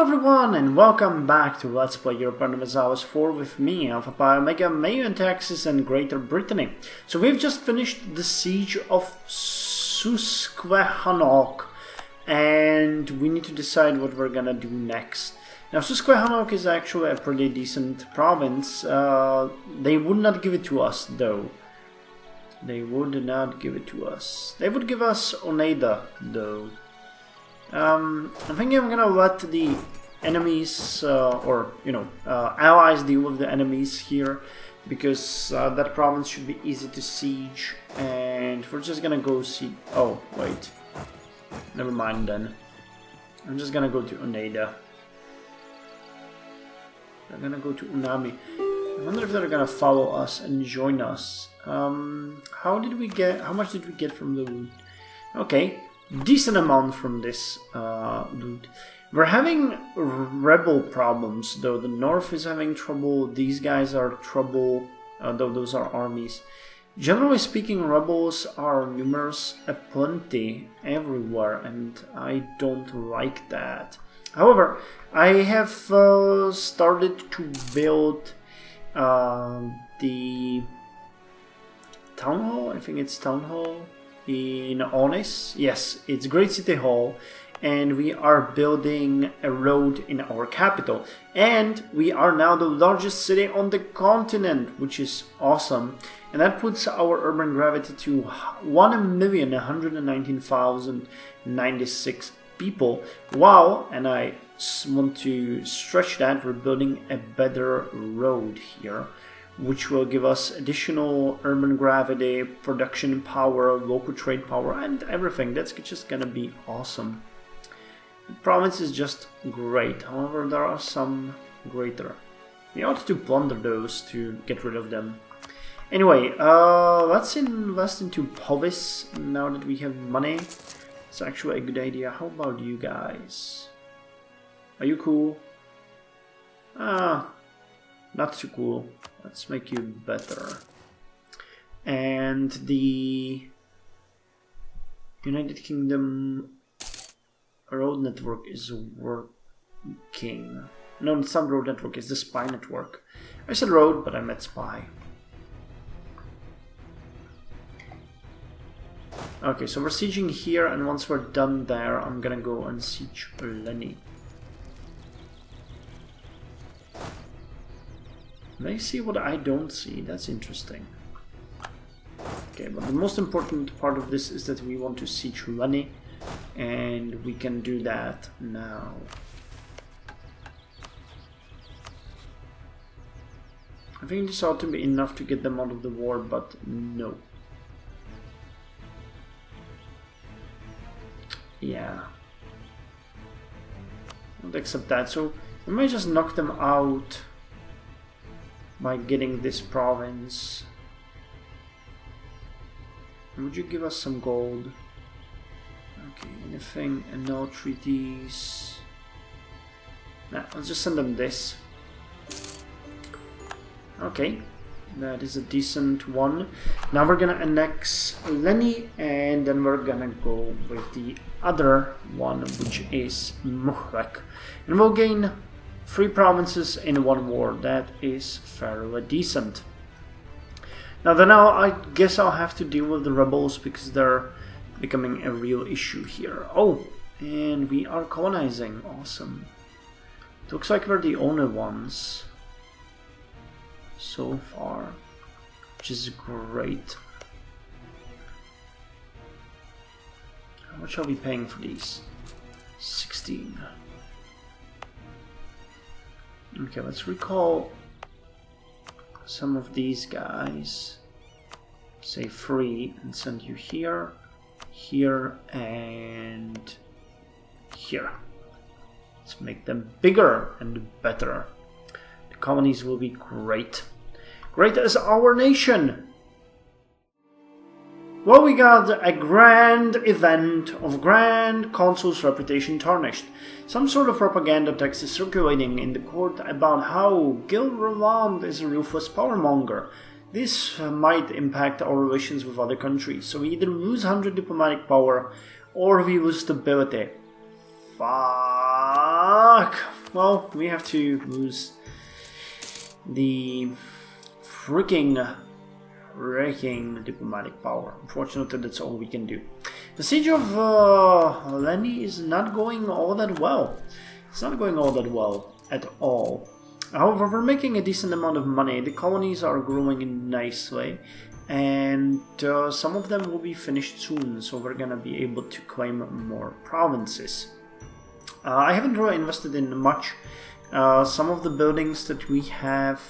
everyone, and welcome back to Let's Play Europa Universalis IV with me, Alfapiomega, Meiou and Taxes, and Greater Brittany. So we've just finished the siege of Susquehannock, and we need to decide what we're gonna do next. Now, Susquehannock is actually a pretty decent province. They would not give it to us, though. They would not give it to us. They would give us Oneida, though. I'm thinking I'm gonna let the enemies, allies deal with the enemies here, because that province should be easy to siege, and we're just gonna go see... Oh, wait. Never mind then. I'm just gonna go to Oneida. I'm gonna go to Unami. I wonder if they're gonna follow us and join us. How much did we get from the loot? Okay. Decent amount from this loot. We're having rebel problems, though. The north is having trouble. These guys are trouble, though those are armies. Generally speaking, rebels are numerous, aplenty everywhere, and I don't like that. However, I have started to build the town hall. I think it's town hall. In Onis, yes, it's Great City Hall, and we are building a road in our capital. And we are now the largest city on the continent, which is awesome. And that puts our urban gravity to 1,119,096 people. Wow, and I want to stretch that, we're building a better road here, which will give us additional urban gravity, production power, local trade power, and everything. That's just gonna be awesome. The province is just great. However, there are some greater. We ought to plunder those to get rid of them. Anyway, let's invest into Povis now that we have money. It's actually a good idea. How about you guys? Are you cool? Not too cool. Let's make you better. And the United Kingdom road network is working. No, it's not road network, it's the spy network. I said road, but I meant spy. Okay, so we're sieging here, and once we're done there, I'm gonna go and siege Lenny. They see what I don't see. That's interesting. Okay, but the most important part of this is that we want to siege Lenny, and we can do that now. I think this ought to be enough to get them out of the war, but no. Yeah. I don't accept that, so we might just knock them out by getting this province. Would you give us some gold? Okay, anything, and no treaties. Nah, let's just send them this. Okay, that is a decent one. Now we're gonna annex Lenny, and then we're gonna go with the other one, which is Muhrek. And we'll gain 3 provinces in one war. That is fairly decent. Now I guess I'll have to deal with the rebels, because they're becoming a real issue here. Oh, and we are colonizing. Awesome. It looks like we're the only ones so far, which is great. How much are we paying for these? 16. Okay, let's recall some of these guys. Say 3 and send you here, here, and here. Let's make them bigger and better. The colonies will be great. Great as our nation! Well, we got a grand event of Grand Consul's reputation tarnished. Some sort of propaganda text is circulating in the court about how Gil Roland is a ruthless powermonger. This might impact our relations with other countries, so we either lose 100 diplomatic power or we lose stability. Fuck! Well, we have to lose the freaking diplomatic power. Unfortunately, that's all we can do. The siege of Lenny is not going all that well. It's not going all that well at all. However, we're making a decent amount of money. The colonies are growing nicely, and some of them will be finished soon, so we're gonna be able to claim more provinces. I haven't really invested in much. Some of the buildings that we have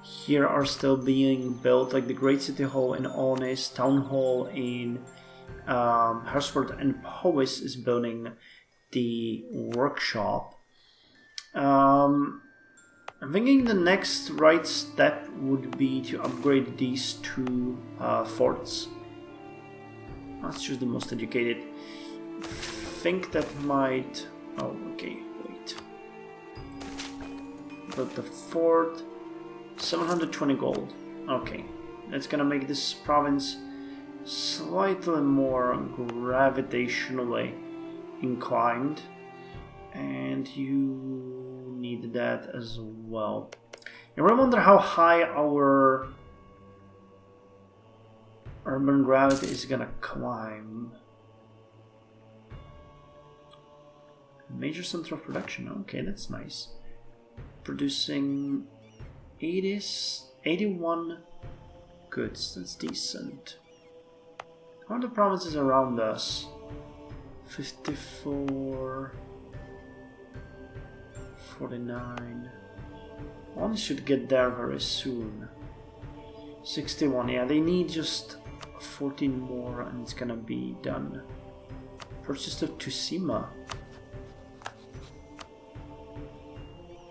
here are still being built, like the Great City Hall in Onis, Town Hall in Hersford, and Powys is building the workshop. I'm thinking the next right step would be to upgrade these two forts. Let's choose the most educated. I think that might... Oh, okay, wait. But the fort... 720 gold. Okay, that's gonna make this province slightly more gravitationally inclined. And you need that as well. I wonder how high our urban gravity is gonna climb. Major center of production. Okay, that's nice. Producing 81 goods. That's decent. How are the provinces around us? 54, 49. One should get there very soon. 61. Yeah, they need just 14 more, and it's gonna be done. Purchase of Tsushima.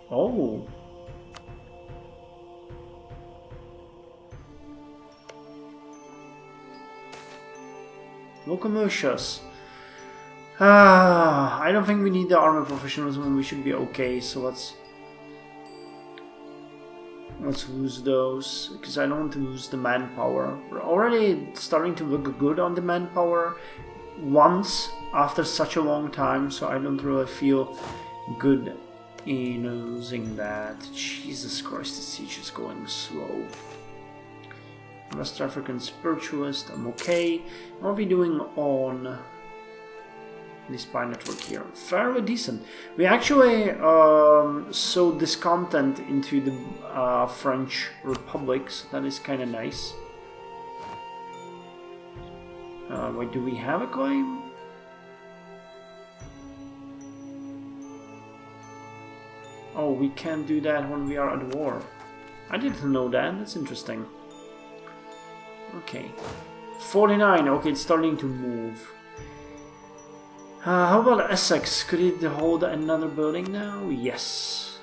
Oh. Locomotives. I don't think we need the army professionalism. We should be okay. So let's lose those, because I don't want to lose the manpower. We're already starting to look good on the manpower once after such a long time, so I don't really feel good in losing that. Jesus Christ, the siege is going slow. West African Spiritualist, I'm okay. What are we doing on the spy network here? Fairly decent. We actually sowed discontent into the French Republic, so that is kind of nice. Wait, do we have a claim? Oh, we can't do that when we are at war. I didn't know that, that's interesting. Okay. 49, okay, it's starting to move. How about Essex? Could it hold another building now? Yes.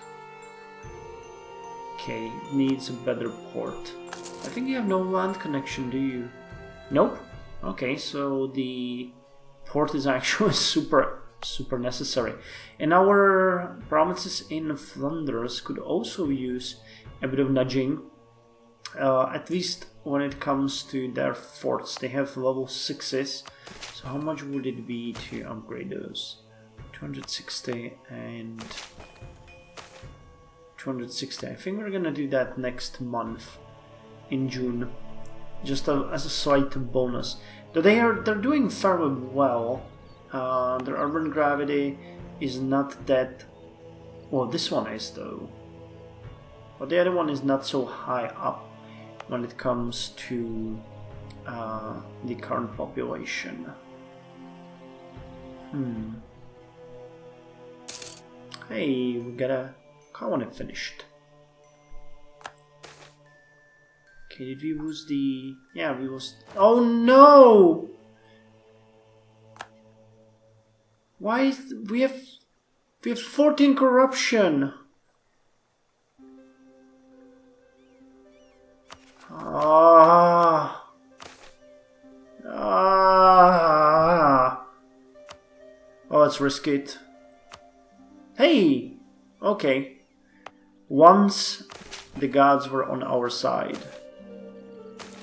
Okay, needs a better port. I think you have no land connection, do you? Nope. Okay, so the port is actually super necessary. And our provinces in Flanders could also use a bit of nudging. At least when it comes to their forts. They have level 6s. So how much would it be to upgrade those? 260 and 260. I think we're gonna do that next month in June, just as a slight bonus. Though they're doing fairly well. Their urban gravity is not that... Well, this one is though. But the other one is not so high up when it comes to the current population. Hey, we got a colony finished. Okay, did we lose the... Yeah, we lost... Oh no! Why is... We have 14 corruption! Oh, let's risk it. Hey! Okay. Once the gods were on our side.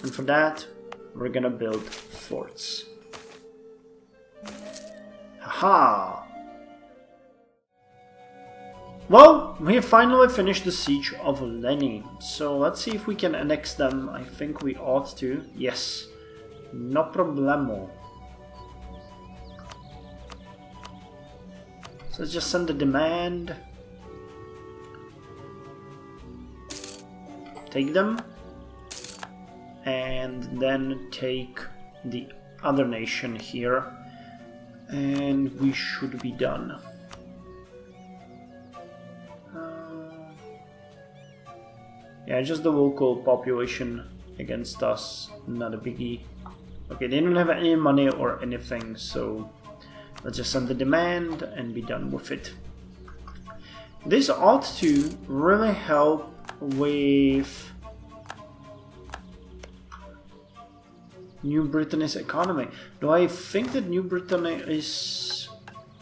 And for that, we're gonna build forts. Haha! Well, we have finally finished the siege of Lenny. So let's see if we can annex them. I think we ought to. Yes. No problemo. So let's just send the demand. Take them. And then take the other nation here. And we should be done. Yeah, just the local population against us, not a biggie. Okay, they don't have any money or anything, so let's just send the demand and be done with it. This ought to really help with New Brittany's economy. Do I think that New Brittany is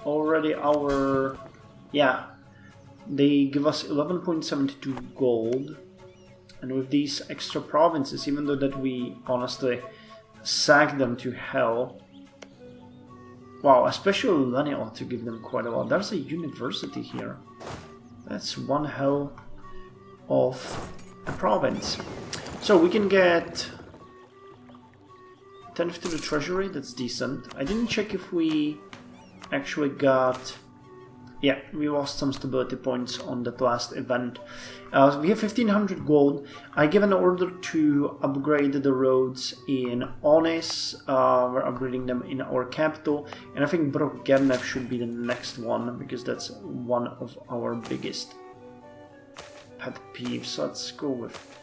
already our... Yeah, they give us 11.72 gold. And with these extra provinces, even though that we honestly sack them to hell. Wow, especially Lenny ought to give them quite a lot. There's a university here. That's one hell of a province. So we can get 10 to the treasury, that's decent. I didn't check if we actually got... Yeah, we lost some stability points on that last event. We have 1500 gold. I give an order to upgrade the roads in Onis. We're upgrading them in our capital. And I think Brogernev should be the next one, because that's one of our biggest pet peeves. Let's go with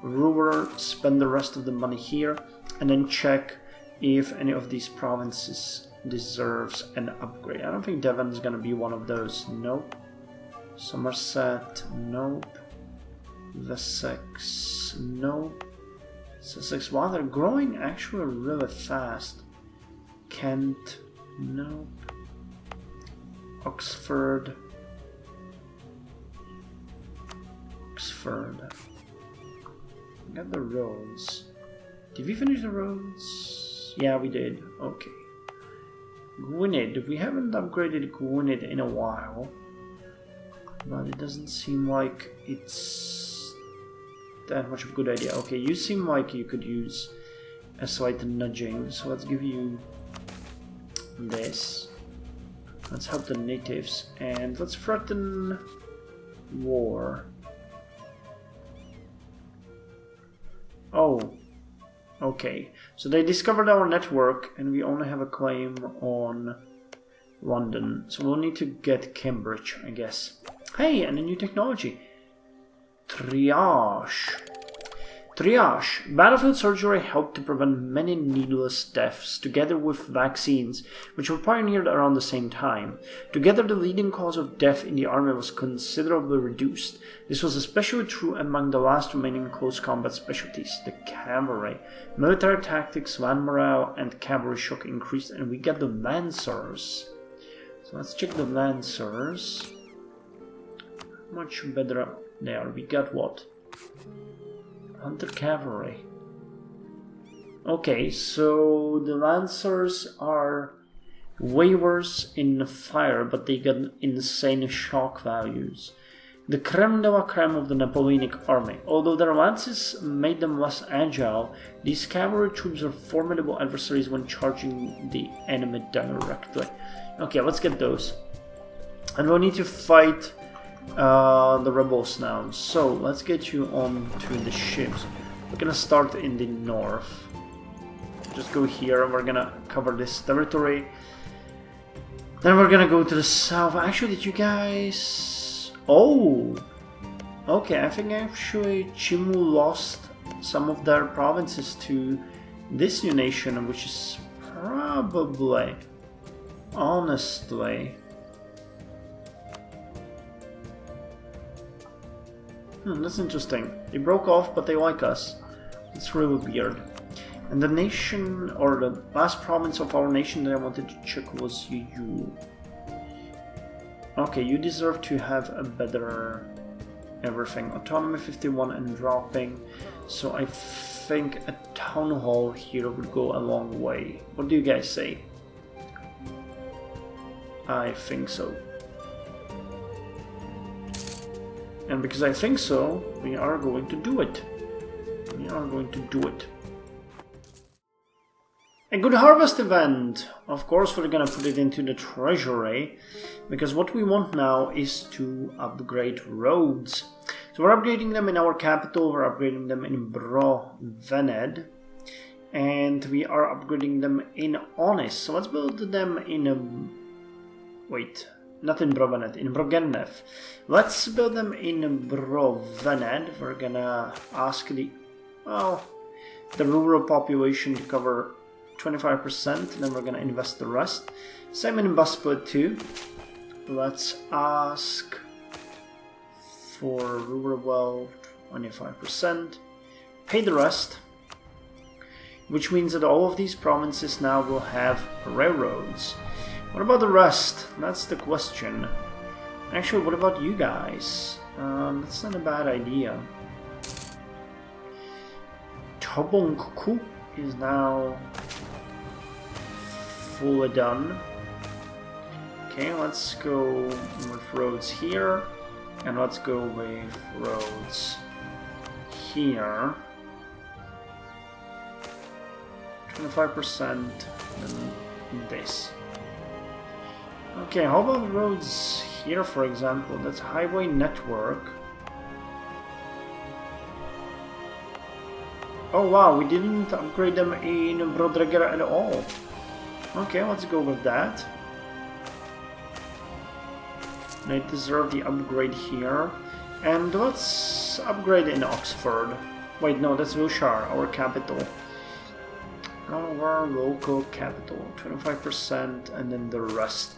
Ruler, spend the rest of the money here, and then check if any of these provinces deserves an upgrade. I don't think Devon's gonna be one of those. Nope. Somerset, nope. Wessex, nope. Sussex, wow, they're growing actually really fast. Kent, nope. Oxford. Got the roads. Did we finish the roads? Yeah, we did. Okay. Gwynedd. We haven't upgraded Gwynedd in a while. But it doesn't seem like it's that much of a good idea. Okay, you seem like you could use a slight nudging. So let's give you this. Let's help the natives. And let's threaten war. Oh. Okay, so they discovered our network and we only have a claim on London. So we'll need to get Cambridge, I guess. Hey, and a new technology. Triage. Triage. Battlefield surgery helped to prevent many needless deaths, together with vaccines, which were pioneered around the same time. Together, the leading cause of death in the army was considerably reduced. This was especially true among the last remaining close combat specialties, the cavalry. Military tactics, land morale, and cavalry shock increased, and we got the Lancers. So let's check the Lancers. Much better they are. We got what? Hunter Cavalry. Okay, so the Lancers are way worse in fire, but they got insane shock values. The creme de la creme of the Napoleonic army. Although their lances made them less agile, these cavalry troops are formidable adversaries when charging the enemy directly. Okay, let's get those. And we'll need to fight the rebels now. So let's get you on to the ships. We're gonna start in the north. Just go here and we're gonna cover this territory. Then we're gonna go to the south. Actually, did you guys... Oh! Okay, I think actually Chimu lost some of their provinces to this new nation, which is probably, honestly... that's interesting. They broke off, but they like us. It's really weird. And the nation, or the last province of our nation that I wanted to check was you. Okay, you deserve to have a better everything. Autonomy 51 and dropping. So I think a town hall here would go a long way. What do you guys say? I think so. And because I think so, we are going to do it. We are going to do it. A good harvest event! Of course we're gonna put it into the treasury, because what we want now is to upgrade roads. So we're upgrading them in our capital, we're upgrading them in Vened, and we are upgrading them in Onis. So let's build them in wait, not in Vened, in Brogennev. Let's build them in Vened. We're gonna ask the rural population to cover 25%, and then we're gonna invest the rest. Same in Busput too. Let's ask for rural wealth 25%. Pay the rest, which means that all of these provinces now will have railroads. What about the rest? That's the question. Actually, what about you guys? That's not a bad idea. Tobongku is now fully done. Okay, let's go with roads here, and let's go with roads here. 25% and this. Okay, how about roads here, for example? That's highway network. Oh wow, we didn't upgrade them in Brodreger at all. Okay, let's go with that. They deserve the upgrade here. And let's upgrade in Oxford. Wait, no, that's Wilshire, our capital. Our local capital, 25%, and then the rest.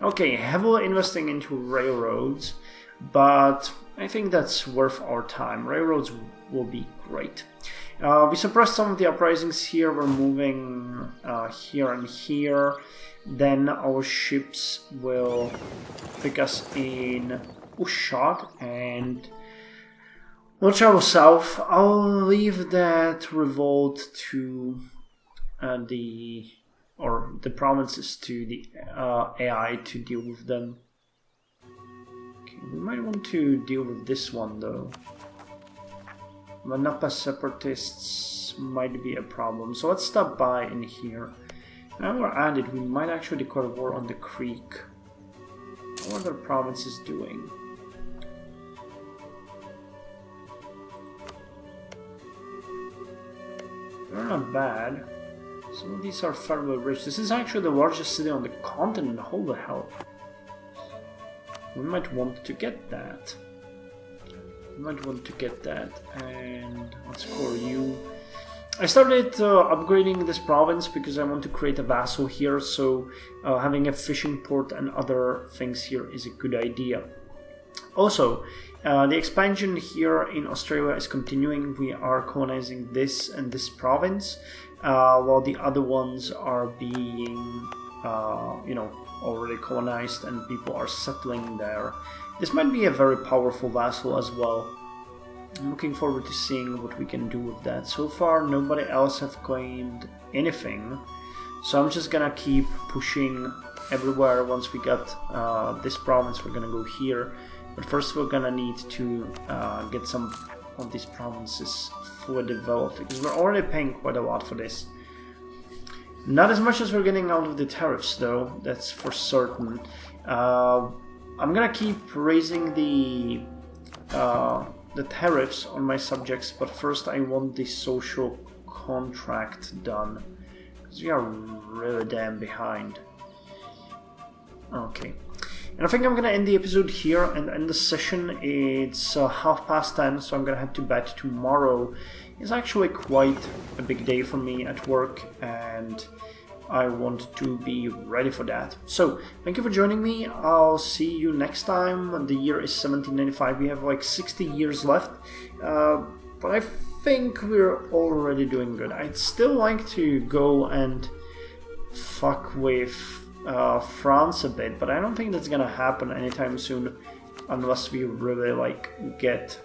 Okay, heavily investing into railroads, but I think that's worth our time. Railroads will be great. We suppressed some of the uprisings here. We're moving here and here. Then our ships will pick us in Ushad and we'll travel south. I'll leave that revolt to the provinces to the AI to deal with them. Okay, we might want to deal with this one though. Manapa separatists might be a problem, so let's stop by in here. Now we're at it, we might actually declare war on the creek. What are the provinces doing? They're not bad. Some of these are fairly rich. This is actually the largest city on the continent. Holy hell. We might want to get that. And let's score you. I started upgrading this province because I want to create a vassal here, so having a fishing port and other things here is a good idea. Also, the expansion here in Australia is continuing. We are colonizing this and this province, while the other ones are being, already colonized and people are settling there. This might be a very powerful vassal as well. I'm looking forward to seeing what we can do with that. So far, nobody else have claimed anything, so I'm just gonna keep pushing everywhere. Once we got this province, we're gonna go here. But first, we're gonna need to get some of these provinces fully developed, because we're already paying quite a lot for this. Not as much as we're getting out of the tariffs, though. That's for certain. I'm gonna keep raising the tariffs on my subjects, but first I want the social contract done, because we are really damn behind. Okay, and I think I'm gonna end the episode here and end the session. It's 10:30, so I'm gonna head to bed. Tomorrow is actually quite a big day for me at work, and I want to be ready for that. So, thank you for joining me. I'll see you next time. The year is 1795. We have like 60 years left. But I think we're already doing good. I'd still like to go and fuck with France a bit, but I don't think that's gonna happen anytime soon unless we really get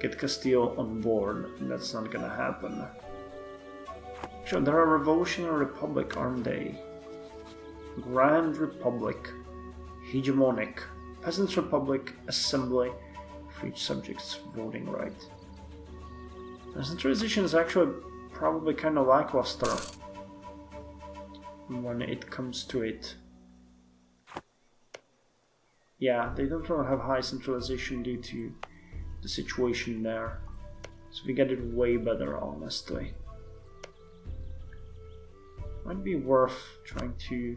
Castile on board. That's not gonna happen. Sure, they're a revolutionary republic, aren't they? Grand Republic. hegemonic. Peasants' Republic, assembly, for each subject's voting right. The centralization is actually probably kind of lackluster when it comes to it. Yeah, they don't really have high centralization due to the situation there. So we get it way better, honestly. Might be worth trying to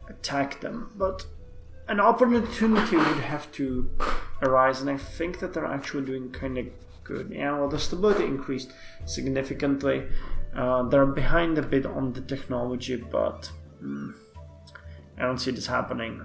attack them, but an opportunity would have to arise, and I think that they're actually doing kind of good. Yeah, well, the stability increased significantly. They're behind a bit on the technology, but I don't see this happening.